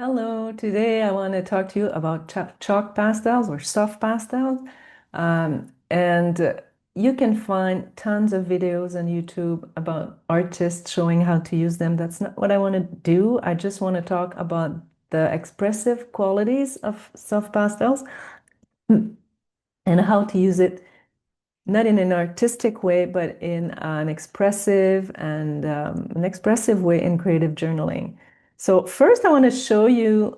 Hello, today I want to talk to you about chalk pastels or soft pastels. And you can find tons of videos on YouTube about artists showing how to use them. That's not what I want to do. I just want to talk about the expressive qualities of soft pastels and how to use it not in an artistic way, but in an expressive way in creative journaling. So first, I want to show you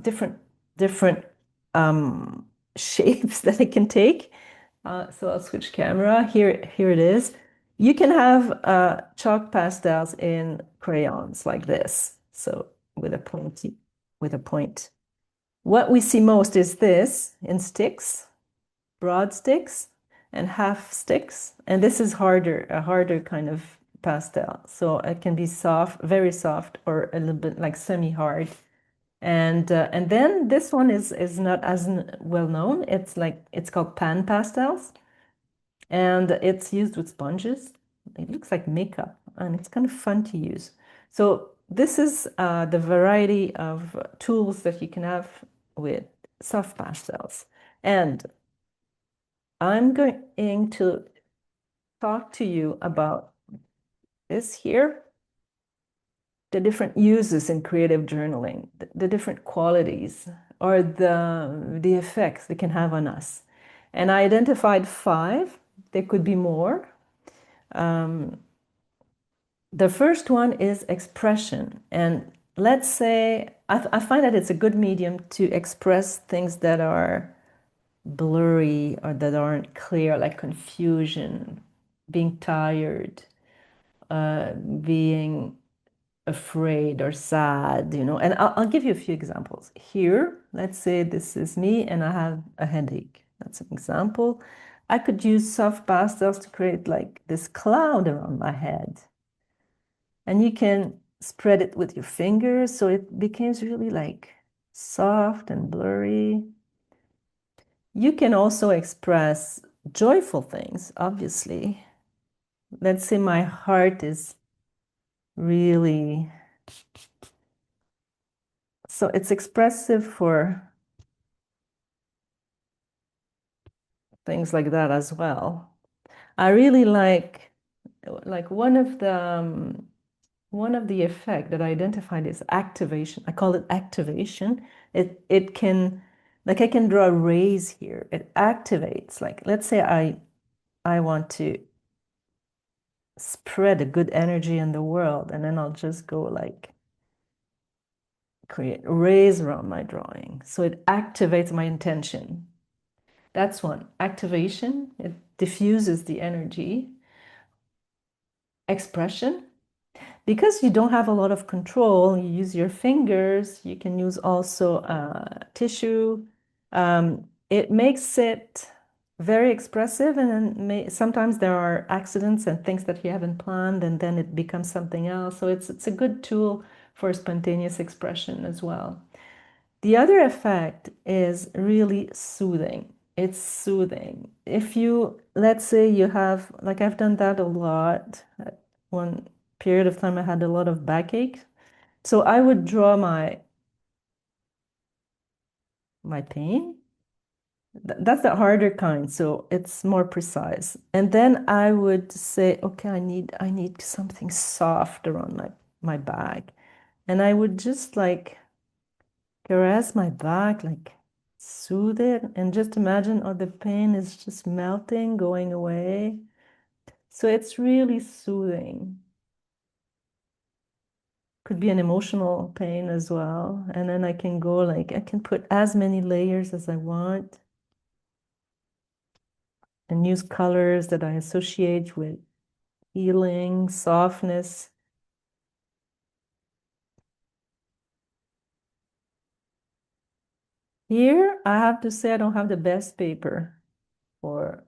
different um, shapes that it can take. So I'll switch camera. Here it is. You can have chalk pastels in crayons like this. So with a point. What we see most is this in sticks, broad sticks, and half sticks. And this is a harder kind of pastel. So it can be soft, very soft, or a little bit like semi-hard. And then this one is not as well known. It's called PanPastels, and it's used with sponges. It looks like makeup, and it's kind of fun to use. So this is the variety of tools that you can have with soft pastels. And I'm going to talk to you about this here, the different uses in creative journaling, the different qualities or the effects they can have on us. And I identified five. There could be more. The first one is expression. And let's say I find that it's a good medium to express things that are blurry or that aren't clear, like confusion, being tired, being afraid or sad, and I'll give you a few examples. Here, let's say this is me and I have a headache. That's an example. I could use soft pastels to create like this cloud around my head. And you can spread it with your fingers so it becomes really like soft and blurry. You can also express joyful things, obviously. Let's say my heart is really, so it's expressive for things like that as well. I really like one of the effect that I identified is activation. I call it activation. It can, like, I can draw rays here. It activates. Like, let's say I want to spread a good energy in the world, and then I'll just go like create rays around my drawing. So it activates my intention. That's one. Activation. It diffuses the energy. Expression. Because you don't have a lot of control, you use your fingers, you can use also tissue. It makes it very expressive, and then sometimes there are accidents and things that you haven't planned, and then it becomes something else. So it's a good tool for spontaneous expression as well. The other effect is really soothing. It's soothing. If you, let's say you have, like I've done that a lot. At one period of time, I had a lot of backache. So I would draw my pain. That's the harder kind, so it's more precise. And then I would say, okay, I need something soft around my back. And I would just like caress my back, like soothe it, and just imagine, oh, the pain is just melting, going away. So it's really soothing. Could be an emotional pain as well. And then I can go like, I can put as many layers as I want and use colors that I associate with healing, softness. Here, I have to say I don't have the best paper for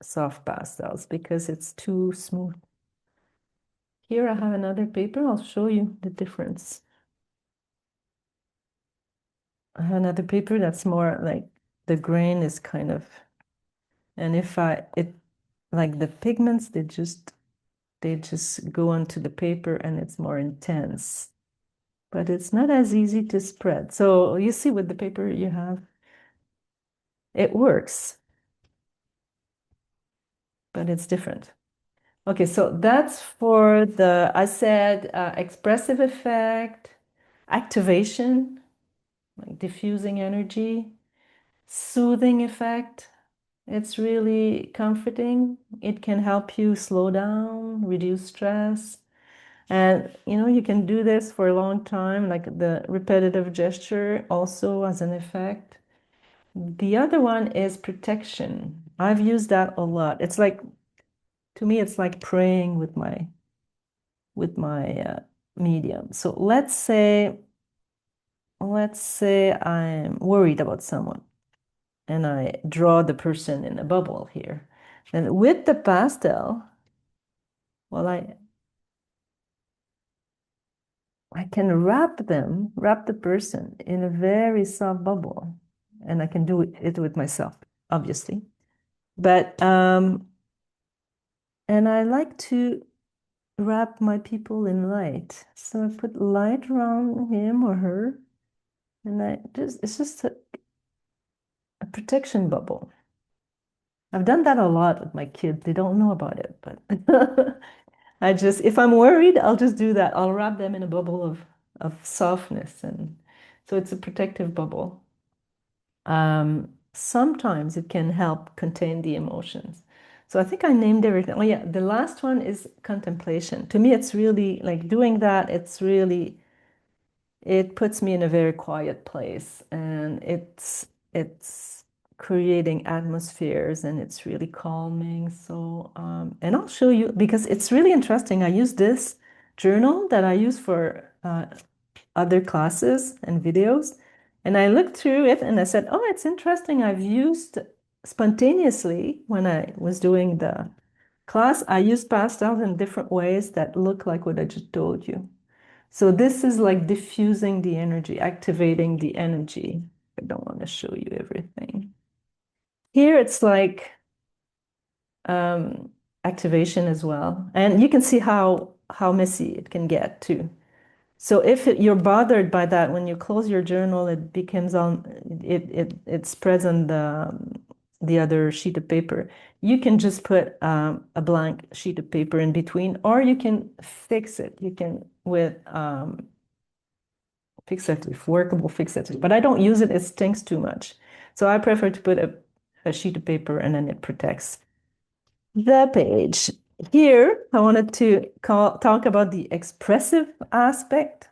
soft pastels because it's too smooth. Here I have another paper. I'll show you the difference. I have another paper that's more like the grain is kind of, and like the pigments, they just go onto the paper and it's more intense. but it's not as easy to spread. So you see with the paper you have, it works, but it's different. Okay, so that's for the, I said expressive effect, activation, like diffusing energy, soothing effect. It's really comforting. It can help you slow down, reduce stress. And you can do this for a long time, like the repetitive gesture also has an effect. The other one is protection. I've used that a lot. It's like, to me, it's like praying with my medium. So let's say I'm worried about someone and I draw the person in a bubble here. And with the pastel, well, I can wrap the person in a very soft bubble, and I can do it with myself, obviously. But and I like to wrap my people in light. So I put light around him or her, and it's just a protection bubble. I've done that a lot with my kids. They don't know about it, but if I'm worried, I'll just do that. I'll wrap them in a bubble of softness, and so it's a protective bubble. Sometimes it can help contain the emotions. So I think I named everything. Oh yeah, the last one is contemplation. To me, it's really like doing that. It puts me in a very quiet place, and it's creating atmospheres, and it's really calming. So and I'll show you because it's really interesting. I use this journal that I use for other classes and videos. And I looked through it and I said, oh, it's interesting. I've used spontaneously when I was doing the class, I used pastels in different ways that look like what I just told you. So this is like diffusing the energy, activating the energy. I don't want to show you everything. Here it's like um, activation as well. And you can see how messy it can get too. So if you're bothered by that, when you close your journal, it becomes on it spreads on the other sheet of paper. You can just put a blank sheet of paper in between, or you can fix it. You can with fixative, workable fixative. But I don't use it; it stinks too much. So I prefer to put a sheet of paper, and then it protects the page. Here, I wanted to talk about the expressive aspect.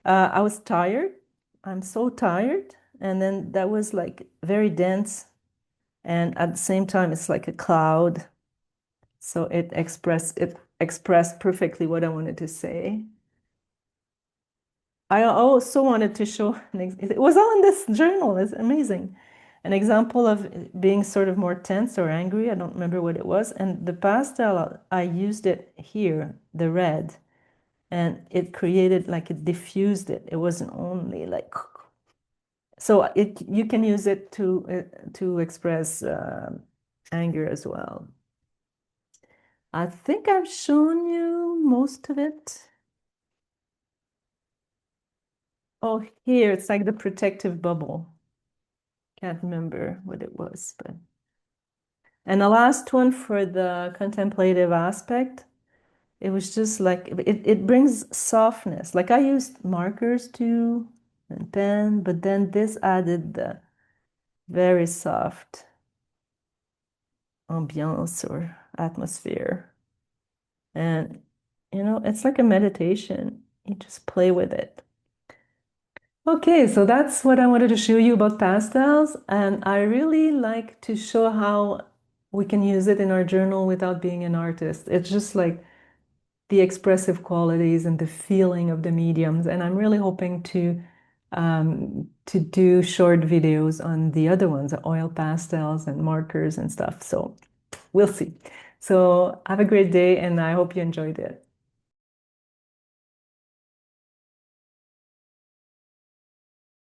I was tired. I'm so tired. And then that was like very dense. And at the same time, it's like a cloud. So it expressed perfectly what I wanted to say. I also wanted to show, it was all in this journal. It's amazing. An example of being sort of more tense or angry. I don't remember what it was. And the pastel, I used it here, the red, and it created like it diffused it. It wasn't only like so you can use it to express anger as well. I think I've shown you most of it. Oh, here it's like the protective bubble. Can't remember what it was, but and the last one for the contemplative aspect, it was just like it brings softness. Like I used markers too and pen, but then this added the very soft ambiance or atmosphere. And, it's like a meditation. You just play with it. Okay, so that's what I wanted to show you about pastels. And I really like to show how we can use it in our journal without being an artist. It's just like the expressive qualities and the feeling of the mediums. And I'm really hoping to do short videos on the other ones, oil pastels and markers and stuff. So we'll see. So have a great day, and I hope you enjoyed it.